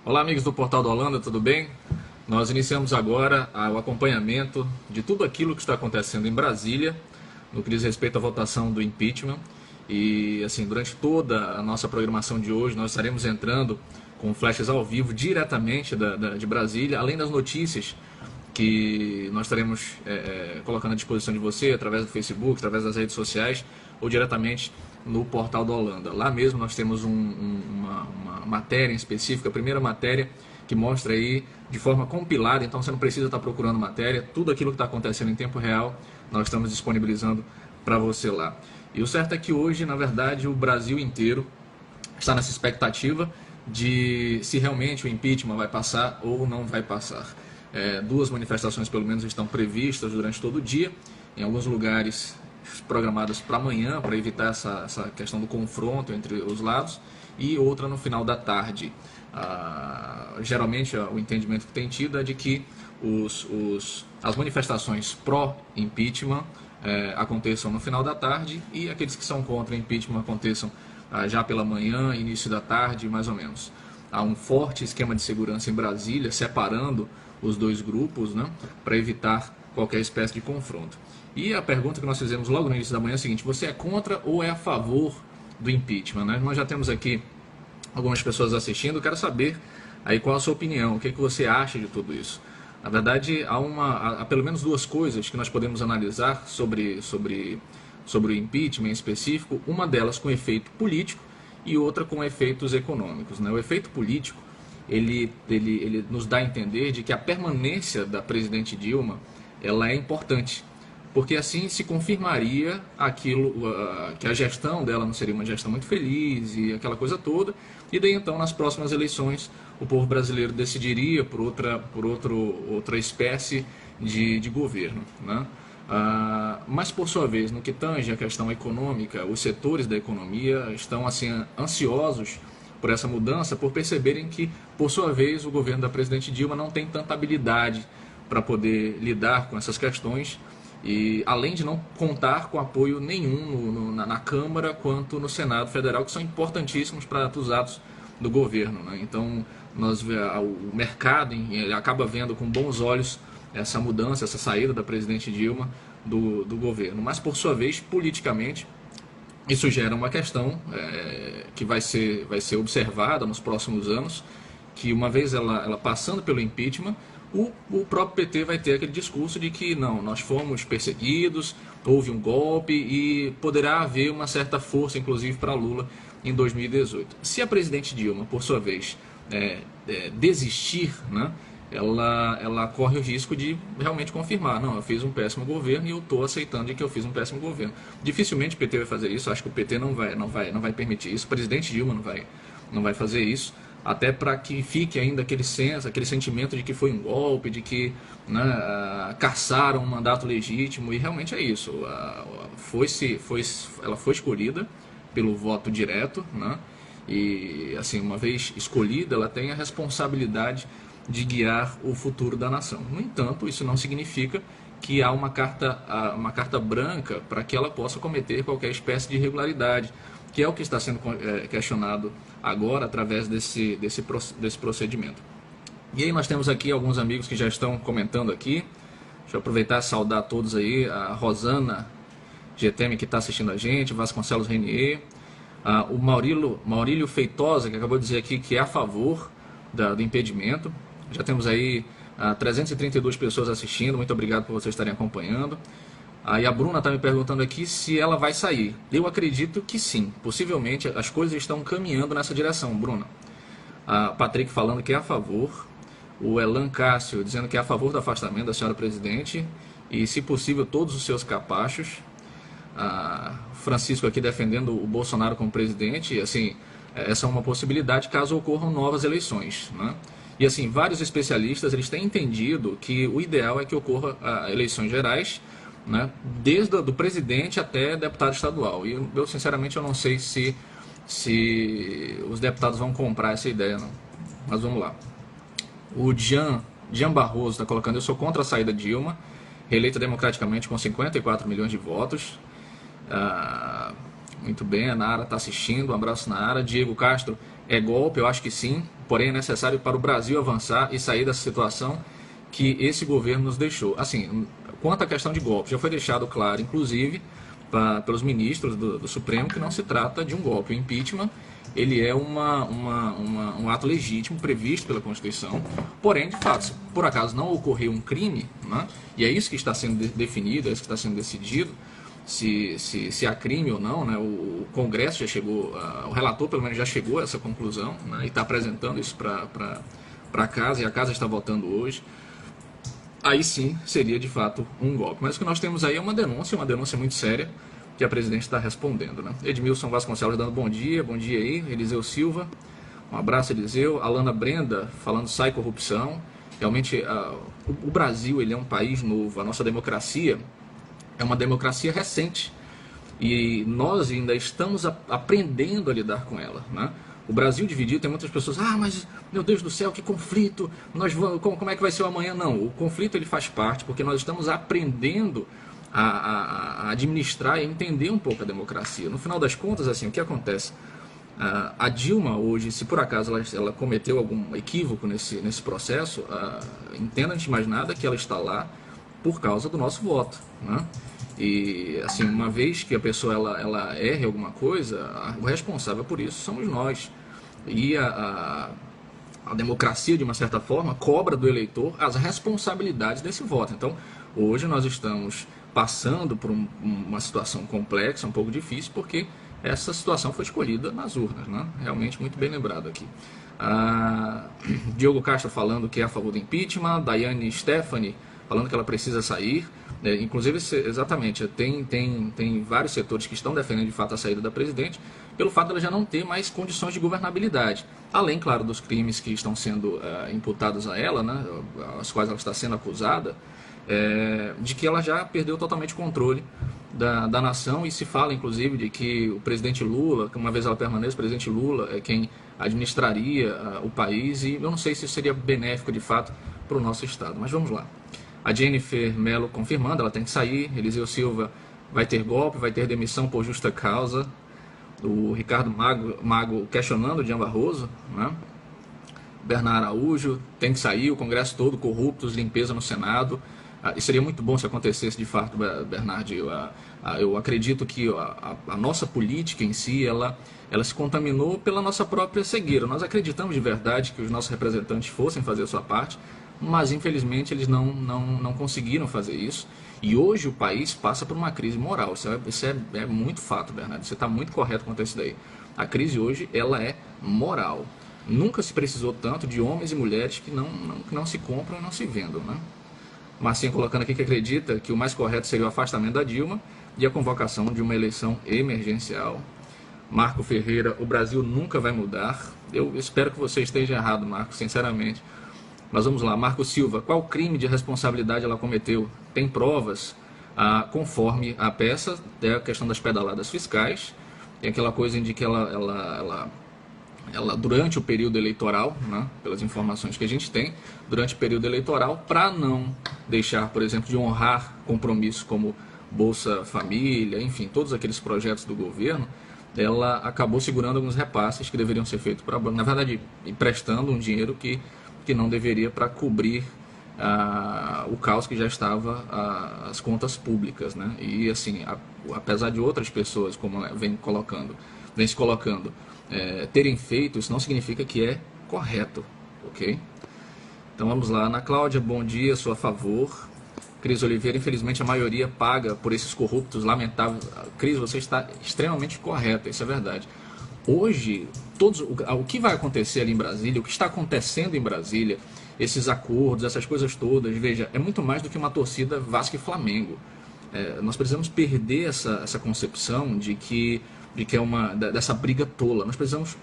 Olá, amigos do Portal do Holanda, tudo bem? Nós iniciamos agora o acompanhamento de tudo aquilo que está acontecendo em Brasília, no que diz respeito à votação do impeachment. E, assim, durante toda a nossa programação de hoje, nós estaremos entrando com flashes ao vivo diretamente de Brasília, além das notícias que nós estaremos colocando à disposição de você através do Facebook, através das redes sociais ou diretamente no Portal do Holanda. Lá mesmo nós temos uma matéria em específico, a primeira matéria que mostra aí de forma compilada, então você não precisa estar procurando matéria, tudo aquilo que está acontecendo em tempo real nós estamos disponibilizando para você lá. E o certo é que hoje, na verdade, o Brasil inteiro está nessa expectativa de se realmente o impeachment vai passar ou não vai passar. Duas manifestações pelo menos estão previstas durante todo o dia, em alguns lugares programadas para amanhã, para evitar essa questão do confronto entre os lados, e outra no final da tarde. Geralmente o entendimento que tem tido é de que as manifestações pró-impeachment aconteçam no final da tarde e aqueles que são contra impeachment aconteçam já pela manhã, início da tarde, mais ou menos. Há um forte esquema de segurança em Brasília, separando os dois grupos, né, para evitar qualquer espécie de confronto. E a pergunta que nós fizemos logo no início da manhã é a seguinte: você é contra ou é a favor do impeachment? Né? Nós já temos aqui algumas pessoas assistindo, quero saber aí qual a sua opinião, o que você acha de tudo isso. Na verdade, há pelo menos duas coisas que nós podemos analisar sobre o impeachment em específico, uma delas com efeito político e outra com efeitos econômicos. Né? O efeito político, ele nos dá a entender de que a permanência da presidente Dilma ela é importante, porque assim se confirmaria aquilo, que a gestão dela não seria uma gestão muito feliz e aquela coisa toda, e daí então nas próximas eleições o povo brasileiro decidiria por outra espécie de governo, né? Mas por sua vez, no que tange a questão econômica, os setores da economia estão assim ansiosos por essa mudança, por perceberem que, por sua vez, o governo da presidente Dilma não tem tanta habilidade para poder lidar com essas questões, e além de não contar com apoio nenhum na Câmara quanto no Senado Federal, que são importantíssimos para os atos do governo, né? Então o mercado ele acaba vendo com bons olhos essa mudança, essa saída da presidente Dilma do governo. Mas por sua vez, politicamente, isso gera uma questão que vai ser observada nos próximos anos, que uma vez ela passando pelo impeachment, o próprio PT vai ter aquele discurso de que não, nós fomos perseguidos, houve um golpe e poderá haver uma certa força, inclusive, para Lula em 2018. Se a presidente Dilma, por sua vez, desistir, né, ela corre o risco de realmente confirmar, não, eu fiz um péssimo governo e eu estou aceitando de que eu fiz um péssimo governo. Dificilmente o PT vai fazer isso, acho que o PT não vai permitir isso, o presidente Dilma não vai fazer isso, até para que fique ainda aquele sentimento de que foi um golpe, de que, né, caçaram um mandato legítimo, e realmente é isso. Ela foi escolhida pelo voto direto, né, e assim, uma vez escolhida, ela tem a responsabilidade de guiar o futuro da nação. No entanto, isso não significa que há uma carta branca para que ela possa cometer qualquer espécie de irregularidade, que é o que está sendo questionado agora através desse procedimento. E aí nós temos aqui alguns amigos que já estão comentando aqui. Deixa eu aproveitar e saudar a todos aí, a Rosana GTM que está assistindo a gente, Vasconcelos Renier, o Maurílio Feitosa, que acabou de dizer aqui que é a favor do impedimento. Já temos aí 332 pessoas assistindo, muito obrigado por vocês estarem acompanhando. E a Bruna está me perguntando aqui se ela vai sair. Eu acredito que sim, possivelmente as coisas estão caminhando nessa direção, Bruna. Patrick falando que é a favor, o Elan Cássio dizendo que é a favor do afastamento da senhora presidente e, se possível, todos os seus capachos. Francisco aqui defendendo o Bolsonaro como presidente, e assim, essa é uma possibilidade caso ocorram novas eleições, né? E assim, vários especialistas eles têm entendido que o ideal é que ocorra eleições gerais, né, desde do presidente até deputado estadual. E eu sinceramente eu não sei se os deputados vão comprar essa ideia, não. Mas vamos lá. O Jean Barroso está colocando: eu sou contra a saída de Dilma, reeleita democraticamente com 54 milhões de votos. Muito bem, a Nara está assistindo, um abraço, Nara. Diego Castro: é golpe? Eu acho que sim, porém é necessário para o Brasil avançar e sair dessa situação que esse governo nos deixou. Assim, quanto à questão de golpe, já foi deixado claro, inclusive, pelos ministros do Supremo, que não se trata de um golpe. O impeachment, ele é um ato legítimo, previsto pela Constituição, porém, de fato, se por acaso não ocorreu um crime, né, e é isso que está sendo definido, é isso que está sendo decidido, se há crime ou não, né, o Congresso já chegou, o relator pelo menos já chegou a essa conclusão, né, e está apresentando isso para a Casa, e a Casa está votando hoje. Aí sim seria de fato um golpe. Mas o que nós temos aí é uma denúncia muito séria, que a presidente está respondendo, né? Edmilson Vasconcelos dando bom dia aí, Eliseu Silva, um abraço, Eliseu. Alana Brenda falando sai corrupção. Realmente o Brasil, ele é um país novo, a nossa democracia é uma democracia recente e nós ainda estamos aprendendo a lidar com ela, né? O Brasil dividido, tem muitas pessoas, mas meu Deus do céu, que conflito, como é que vai ser o amanhã? Não, o conflito ele faz parte, porque nós estamos aprendendo a administrar e entender um pouco a democracia. No final das contas, assim, o que acontece? A Dilma hoje, se por acaso ela cometeu algum equívoco nesse processo, entenda antes de mais nada que ela está lá por causa do nosso voto, né? E assim, uma vez que a pessoa ela erre alguma coisa, o responsável por isso somos nós. E a democracia, de uma certa forma, cobra do eleitor as responsabilidades desse voto. Então, hoje nós estamos passando por uma situação complexa, um pouco difícil, porque essa situação foi escolhida nas urnas, né? Realmente muito bem lembrado aqui. Diogo Castro falando que é a favor do impeachment, Daiane Stephanie falando que ela precisa sair. Inclusive, exatamente, tem vários setores que estão defendendo de fato a saída da presidente, pelo fato dela já não ter mais condições de governabilidade. Além, claro, dos crimes que estão sendo imputados a ela, né, as quais ela está sendo acusada, de que ela já perdeu totalmente o controle da nação, e se fala, inclusive, de que o presidente Lula, que uma vez ela permaneça, o presidente Lula é quem administraria o país, e eu não sei se isso seria benéfico, de fato, para o nosso Estado. Mas vamos lá. A Jennifer Mello confirmando, ela tem que sair. Eliseu Silva vai ter golpe, vai ter demissão por justa causa. O Ricardo Mago questionando o Jean Barroso, né? Bernardo Araújo tem que sair, o Congresso todo corruptos, limpeza no Senado. E seria muito bom se acontecesse de fato, Bernardo. Eu acredito que a nossa política em si, ela se contaminou pela nossa própria cegueira. Nós acreditamos de verdade que os nossos representantes fossem fazer a sua parte, mas infelizmente eles não conseguiram fazer isso. E hoje o país passa por uma crise moral. Isso é muito fato, Bernardo. Você está muito correto quanto a isso daí. A crise hoje, ela é moral. Nunca se precisou tanto de homens e mulheres que não se compram e não se vendam, né? Marcinho colocando aqui que acredita que o mais correto seria o afastamento da Dilma e a convocação de uma eleição emergencial. Marco Ferreira, o Brasil nunca vai mudar. Eu espero que você esteja errado, Marco, sinceramente. Mas vamos lá, Marco Silva, qual crime de responsabilidade ela cometeu? Tem provas? Conforme a peça, é a questão das pedaladas fiscais, tem aquela coisa de que ela durante o período eleitoral, né, pelas informações que a gente tem, durante o período eleitoral, para não deixar, por exemplo, de honrar compromissos como Bolsa Família, enfim, todos aqueles projetos do governo, ela acabou segurando alguns repasses que deveriam ser feitos para, na verdade, emprestando um dinheiro que não deveria, para cobrir o caos que já estava as contas públicas, né? E assim, apesar de outras pessoas, como vem se colocando, terem feito, isso não significa que é correto, ok? Então vamos lá. Ana Cláudia, bom dia, sou a favor. Cris Oliveira, infelizmente a maioria paga por esses corruptos, lamentável. Cris, você está extremamente correta, isso é verdade. Hoje, o que vai acontecer ali em Brasília, o que está acontecendo em Brasília, esses acordos, essas coisas todas, veja, é muito mais do que uma torcida Vasco e Flamengo. Nós precisamos perder essa concepção de que dessa briga tola. Nós precisamos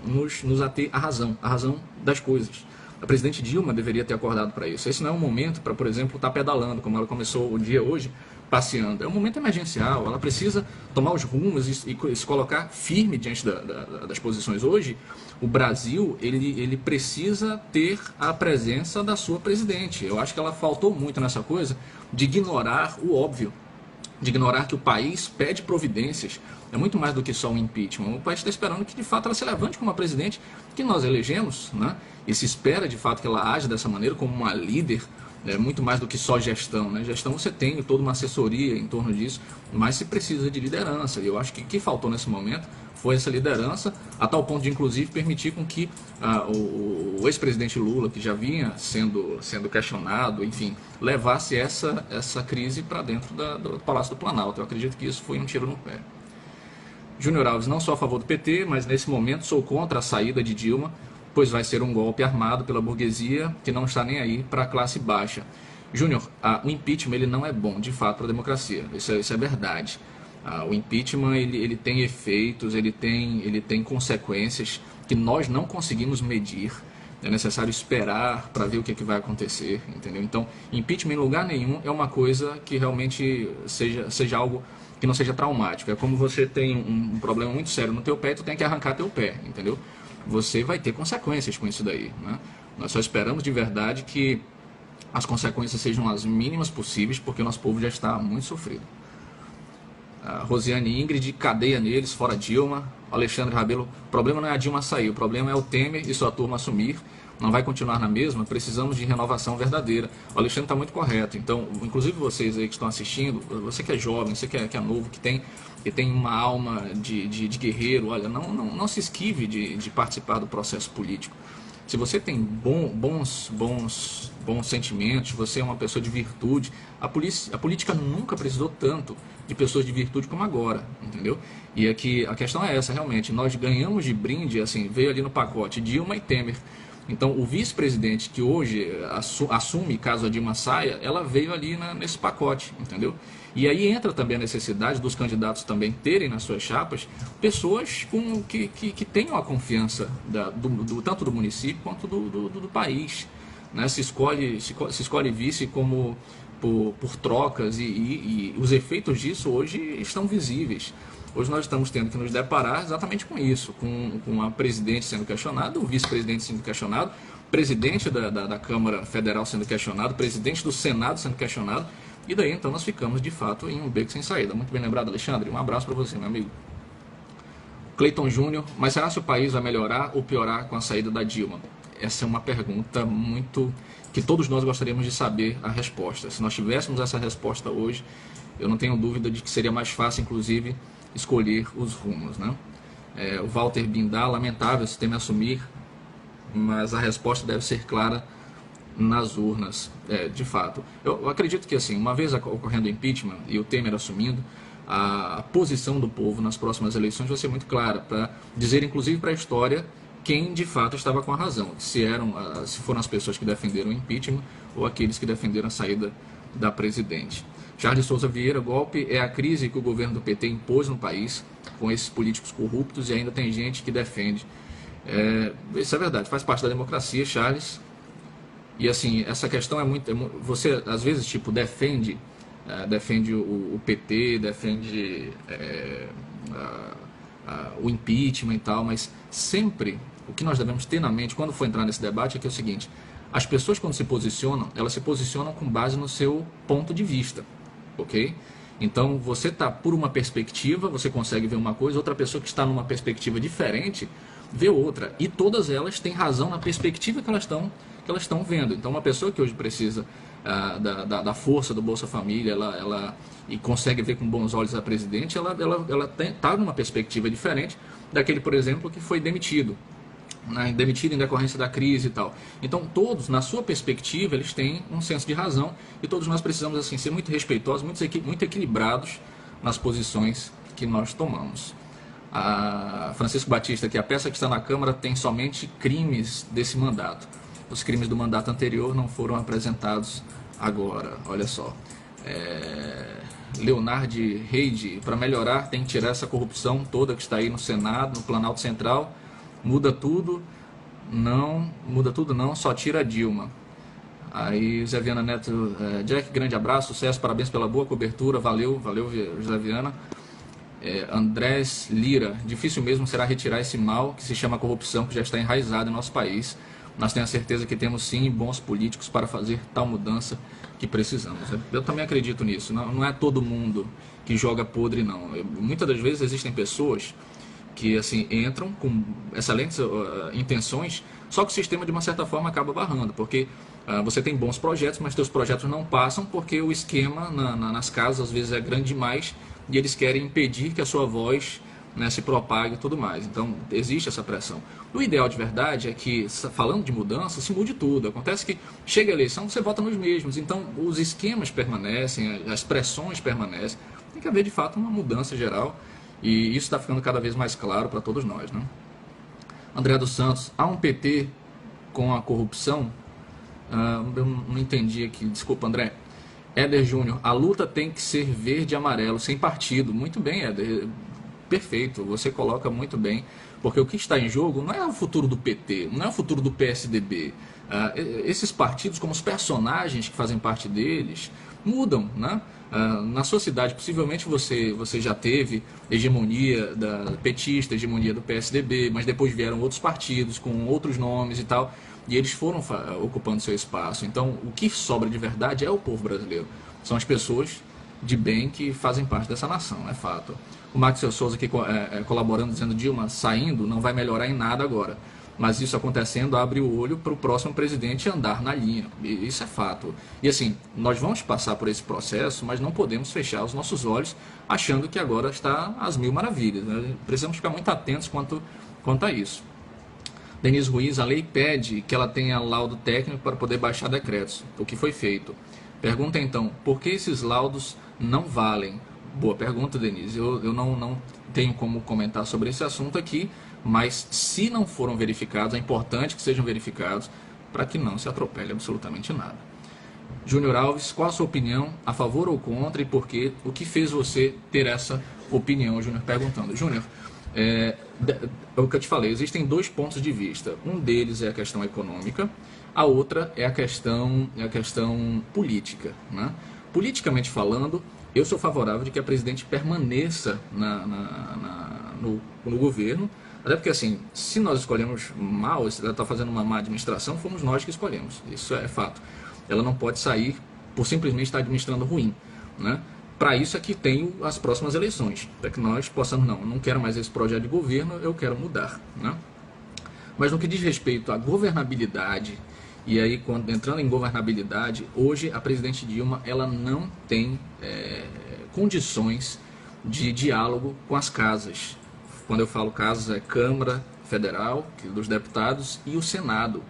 nos ater à razão das coisas. A presidente Dilma deveria ter acordado para isso. Esse não é um momento para, por exemplo, estar pedalando, como ela começou o dia hoje, passeando. É um momento emergencial, ela precisa tomar os rumos e se colocar firme diante das posições. Hoje, o Brasil ele precisa ter a presença da sua presidente. Eu acho que ela faltou muito nessa coisa de ignorar o óbvio. de ignorar que o país pede providências. É muito mais do que só um impeachment. O país está esperando que, de fato, ela se levante como uma presidente que nós elegemos, né? E se espera, de fato, que ela age dessa maneira como uma líder, muito mais do que só gestão, né? Gestão você tem toda uma assessoria em torno disso, mas se precisa de liderança. E eu acho que o que faltou nesse momento foi essa liderança, a tal ponto de, inclusive, permitir com que o ex-presidente Lula, que já vinha sendo questionado, enfim, levasse essa crise para dentro do Palácio do Planalto. Eu acredito que isso foi um tiro no pé. Júnior Alves, não sou a favor do PT, mas nesse momento sou contra a saída de Dilma, pois vai ser um golpe armado pela burguesia que não está nem aí para a classe baixa. Júnior, o impeachment ele não é bom, de fato, para a democracia. Isso é verdade. O impeachment ele tem efeitos, ele tem consequências que nós não conseguimos medir. É necessário esperar para ver o que vai acontecer, entendeu? Então, impeachment em lugar nenhum é uma coisa que realmente seja algo que não seja traumático. É como você tem um problema muito sério no teu pé, tu tem que arrancar teu pé, entendeu? Você vai ter consequências com isso daí, né? Nós só esperamos de verdade que as consequências sejam as mínimas possíveis, porque o nosso povo já está muito sofrido. Rosiane Ingrid, cadeia neles, fora Dilma. Alexandre Rabelo, o problema não é a Dilma sair, o problema é o Temer e sua turma assumir. Não vai continuar na mesma, precisamos de renovação verdadeira. O Alexandre está muito correto. Então, inclusive vocês aí que estão assistindo, você que é jovem, você que é novo, que tem uma alma de guerreiro, olha, não se esquive de participar do processo político. Se você tem bons sentimentos, você é uma pessoa de virtude, a política nunca precisou tanto de pessoas de virtude como agora, entendeu? E aqui a questão é essa, realmente, nós ganhamos de brinde, assim, veio ali no pacote Dilma e Temer. Então, o vice-presidente que hoje assume, caso a Dilma saia, ela veio ali nesse pacote, entendeu? E aí entra também a necessidade dos candidatos também terem nas suas chapas pessoas que tenham a confiança tanto do município quanto do país, né? Se escolhe vice como por trocas e os efeitos disso hoje estão visíveis. Hoje nós estamos tendo que nos deparar exatamente com isso, com a presidente sendo questionada, o vice-presidente sendo questionado, presidente da Câmara Federal sendo questionado, presidente do Senado sendo questionado, e daí então nós ficamos de fato em um beco sem saída. Muito bem lembrado, Alexandre, um abraço para você, meu amigo. Cleiton Júnior, mas será que o país vai melhorar ou piorar com a saída da Dilma? Essa é uma pergunta muito que todos nós gostaríamos de saber a resposta. Se nós tivéssemos essa resposta hoje, eu não tenho dúvida de que seria mais fácil, inclusive, escolher os rumos, né? O Walter Bindá, lamentável se Temer assumir, mas a resposta deve ser clara nas urnas, de fato. Eu acredito que, assim, uma vez ocorrendo o impeachment e o Temer assumindo, a posição do povo nas próximas eleições vai ser muito clara, para dizer, inclusive, para a história quem de fato estava com a razão, se foram as pessoas que defenderam o impeachment ou aqueles que defenderam a saída da presidente. Charles Souza Vieira, golpe é a crise que o governo do PT impôs no país, com esses políticos corruptos, e ainda tem gente que defende. Isso é verdade, faz parte da democracia, Charles. E assim, essa questão você às vezes defende o PT, defende o impeachment e tal, mas sempre o que nós devemos ter na mente quando for entrar nesse debate é que é o seguinte: as pessoas, quando se posicionam, elas se posicionam com base no seu ponto de vista, ok? Então você está por uma perspectiva, você consegue ver uma coisa, outra pessoa que está numa perspectiva diferente vê outra, e todas elas têm razão na perspectiva que elas estão vendo. Então uma pessoa que hoje precisa da força do Bolsa Família, e consegue ver com bons olhos a presidente, ela está numa perspectiva diferente daquele, por exemplo, que foi demitido, né, demitido em decorrência da crise e tal. Então todos, na sua perspectiva, eles têm um senso de razão, e todos nós precisamos assim ser muito respeitosos, muito equilibrados nas posições que nós tomamos. Francisco Batista, que a peça que está na Câmara tem somente crimes desse mandato. Os crimes do mandato anterior não foram apresentados agora, olha só. Leonardo Reide, para melhorar tem que tirar essa corrupção toda que está aí no Senado, no Planalto Central. Muda tudo não, só tira a Dilma. Aí José Viana Neto, Jack, grande abraço, sucesso, parabéns pela boa cobertura, valeu José Viana. Andrés Lira, difícil mesmo será retirar esse mal que se chama corrupção, que já está enraizado em nosso país. nós temos a certeza que temos sim bons políticos para fazer tal mudança que precisamos. Eu também acredito nisso. Não é todo mundo que joga podre, não. Muitas das vezes existem pessoas que assim entram com excelentes intenções, só que o sistema de uma certa forma acaba barrando, porque você tem bons projetos, mas seus projetos não passam porque o esquema nas casas às vezes é grande demais e eles querem impedir que a sua voz, né, se propague e tudo mais. Então existe essa pressão. O ideal de verdade é que, falando de mudança, se mude tudo. Acontece que chega a eleição, você vota nos mesmos, então os esquemas permanecem, as pressões permanecem. Tem que haver de fato uma mudança geral. E isso está ficando cada vez mais claro para todos nós, né? André dos Santos, há um PT com a corrupção? Eu não entendi aqui, desculpa, André. Éder Júnior, a luta tem que ser verde e amarelo, sem partido. Muito bem, Éder, perfeito, você coloca muito bem, porque o que está em jogo não é o futuro do PT, não é o futuro do PSDB. Esses partidos, como os personagens que fazem parte deles, mudam, né? Na sua cidade, possivelmente você já teve hegemonia da petista, hegemonia do PSDB, mas depois vieram outros partidos com outros nomes e tal, e eles foram ocupando seu espaço. Então, o que sobra de verdade é o povo brasileiro. São as pessoas de bem que fazem parte dessa nação, é fato. O Maxwell Souza aqui colaborando, dizendo Dilma saindo não vai melhorar em nada agora. Mas isso acontecendo abre o olho para o próximo presidente andar na linha. E isso é fato. E assim, nós vamos passar por esse processo, mas não podemos fechar os nossos olhos achando que agora está às mil maravilhas, né? Precisamos ficar muito atentos quanto a isso. Denise Ruiz, a lei pede que ela tenha laudo técnico para poder baixar decretos, o que foi feito. Pergunta então, por que esses laudos não valem? Boa pergunta, Denise. Eu não tenho como comentar sobre esse assunto aqui, mas se não foram verificados, é importante que sejam verificados para que não se atropele absolutamente nada. Júnior Alves, qual a sua opinião, a favor ou contra, e por quê? O que fez você ter essa opinião, Júnior perguntando. Júnior, é o que eu te falei, existem dois pontos de vista. Um deles é a questão econômica, a outra é a questão política, né? Politicamente falando, eu sou favorável de que a presidente permaneça no governo, até porque assim, se nós escolhemos mal, se ela está fazendo uma má administração, fomos nós que escolhemos, isso é fato. Ela não pode sair por simplesmente estar administrando ruim, né? Para isso é que tem as próximas eleições, para que nós possamos, não quero mais esse projeto de governo, eu quero mudar, né? Mas no que diz respeito à governabilidade, e aí entrando em governabilidade, hoje a presidente Dilma ela não tem condições de diálogo com as casas. Quando eu falo casas, é Câmara Federal, dos deputados, e o Senado.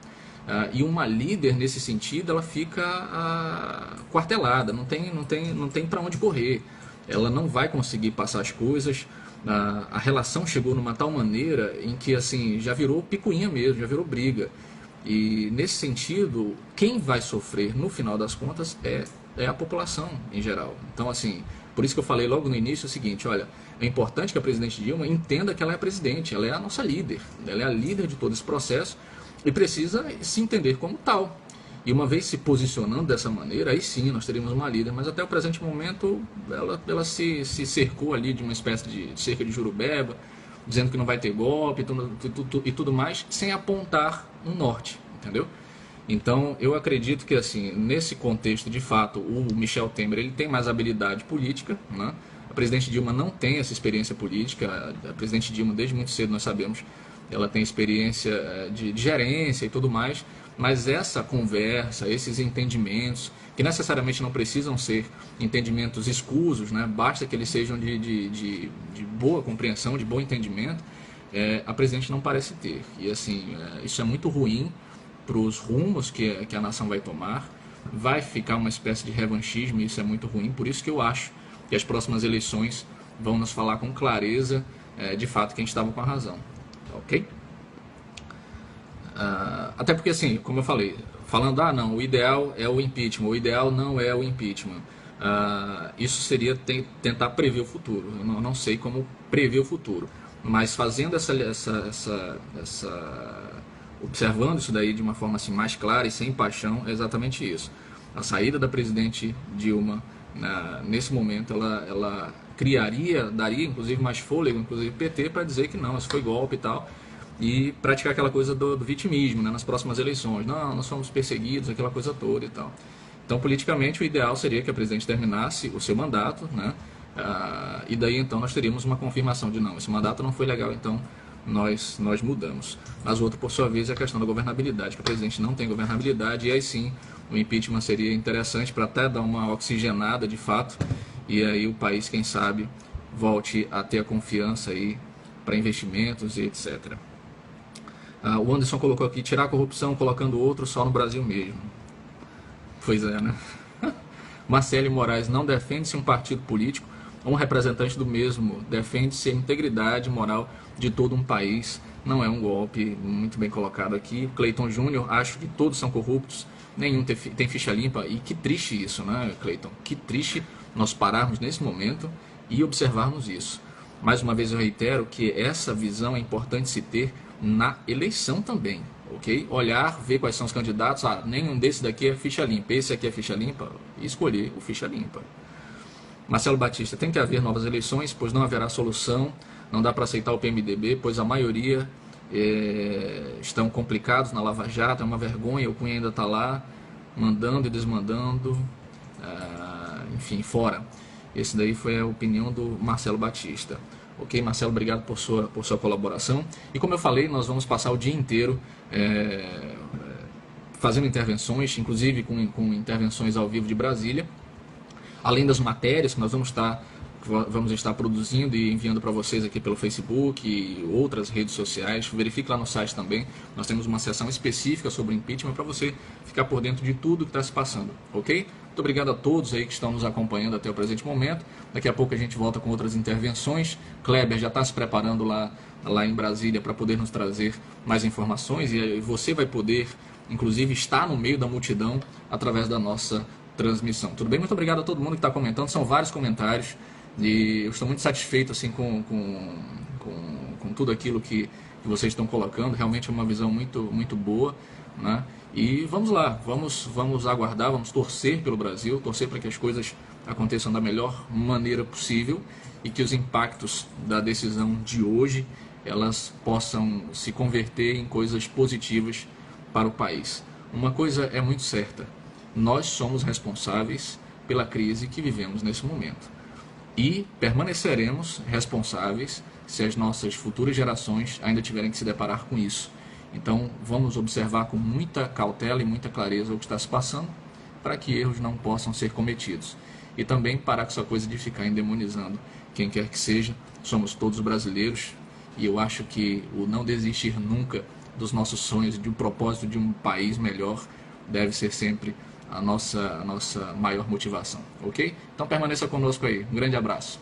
E uma líder nesse sentido, ela fica quartelada, não tem para onde correr. Ela não vai conseguir passar as coisas. A relação chegou numa tal maneira em que assim já virou picuinha mesmo, já virou briga. E nesse sentido, quem vai sofrer no final das contas é a população em geral. Então assim, por isso que eu falei logo no início o seguinte, olha, é importante que a presidente Dilma entenda que ela é a presidente, ela é a nossa líder, ela é a líder de todo esse processo e precisa se entender como tal. E uma vez se posicionando dessa maneira, aí sim nós teríamos uma líder, mas até o presente momento ela se cercou ali de uma espécie de cerca de Jurubeba, dizendo que não vai ter golpe e tudo mais, sem apontar um norte, entendeu? Então eu acredito que assim, nesse contexto, de fato, o Michel Temer ele tem mais habilidade política, né? A presidente Dilma não tem essa experiência política, a presidente Dilma desde muito cedo nós sabemos, ela tem experiência de gerência e tudo mais, mas essa conversa, esses entendimentos, que necessariamente não precisam ser entendimentos escusos, né? Basta que eles sejam de boa compreensão, de bom entendimento, a presidente não parece ter. E assim, isso é muito ruim para os rumos que a nação vai tomar, vai ficar uma espécie de revanchismo, e isso é muito ruim, por isso que eu acho que as próximas eleições vão nos falar com clareza, de fato, quem estava com a razão. Ok? Até porque assim, como eu falei, falando, não, o ideal é o impeachment, o ideal não é o impeachment. Isso seria tentar prever o futuro. Eu não sei como prever o futuro, mas fazendo observando isso daí de uma forma assim, mais clara e sem paixão, é exatamente isso. A saída da presidente Dilma, nesse momento, ela daria inclusive mais fôlego, inclusive PT, para dizer que não, isso foi golpe e tal. e praticar aquela coisa do vitimismo, né, nas próximas eleições. Não, nós fomos perseguidos, aquela coisa toda e tal. Então, politicamente, o ideal seria que a presidente terminasse o seu mandato, né, e daí então nós teríamos uma confirmação de não, esse mandato não foi legal, então nós mudamos. Mas o outro, por sua vez, é a questão da governabilidade, que o presidente não tem governabilidade, e aí sim o impeachment seria interessante para até dar uma oxigenada de fato, e aí o país, quem sabe, volte a ter a confiança aí para investimentos e etc. O Anderson colocou aqui, tirar a corrupção colocando outro só no Brasil mesmo. Pois é, né? Marcelo Moraes, não defende-se um partido político ou um representante do mesmo, defende-se a integridade moral de todo um país. Não é um golpe, muito bem colocado aqui. Cleiton Júnior, acho que todos são corruptos, nenhum tem ficha limpa. E que triste isso, né, Cleiton? Que triste nós pararmos nesse momento e observarmos isso. Mais uma vez eu reitero que essa visão é importante se ter na eleição também, ok? Olhar, ver quais são os candidatos, nenhum desse daqui é ficha limpa, esse aqui é ficha limpa, e escolher o ficha limpa. Marcelo Batista, tem que haver novas eleições, pois não haverá solução, não dá para aceitar o PMDB, pois a maioria estão complicados na Lava Jato, é uma vergonha, o Cunha ainda está lá, mandando e desmandando, enfim, fora. Esse daí foi a opinião do Marcelo Batista. Ok, Marcelo, obrigado por sua colaboração. E como eu falei, nós vamos passar o dia inteiro fazendo intervenções, inclusive com intervenções ao vivo de Brasília, além das matérias que nós vamos estar produzindo e enviando para vocês aqui pelo Facebook e outras redes sociais. Verifique lá no site também, nós temos uma seção específica sobre impeachment para você ficar por dentro de tudo que está se passando, ok? Muito obrigado a todos aí que estão nos acompanhando até o presente momento. Daqui a pouco a gente volta com outras intervenções. Kleber já está se preparando lá em Brasília para poder nos trazer mais informações e você vai poder, inclusive, estar no meio da multidão através da nossa transmissão. Tudo bem? Muito obrigado a todo mundo que está comentando. São vários comentários e eu estou muito satisfeito assim, com tudo aquilo que vocês estão colocando. Realmente é uma visão muito boa, né? E vamos lá, vamos aguardar, vamos torcer pelo Brasil, torcer para que as coisas aconteçam da melhor maneira possível e que os impactos da decisão de hoje elas possam se converter em coisas positivas para o país. Uma coisa é muito certa, nós somos responsáveis pela crise que vivemos nesse momento e permaneceremos responsáveis se as nossas futuras gerações ainda tiverem que se deparar com isso. Então vamos observar com muita cautela e muita clareza o que está se passando para que erros não possam ser cometidos. E também parar com essa coisa de ficar endemonizando quem quer que seja. Somos todos brasileiros e eu acho que o não desistir nunca dos nossos sonhos, de um propósito de um país melhor, deve ser sempre a nossa maior motivação, ok? Então permaneça conosco aí. Um grande abraço.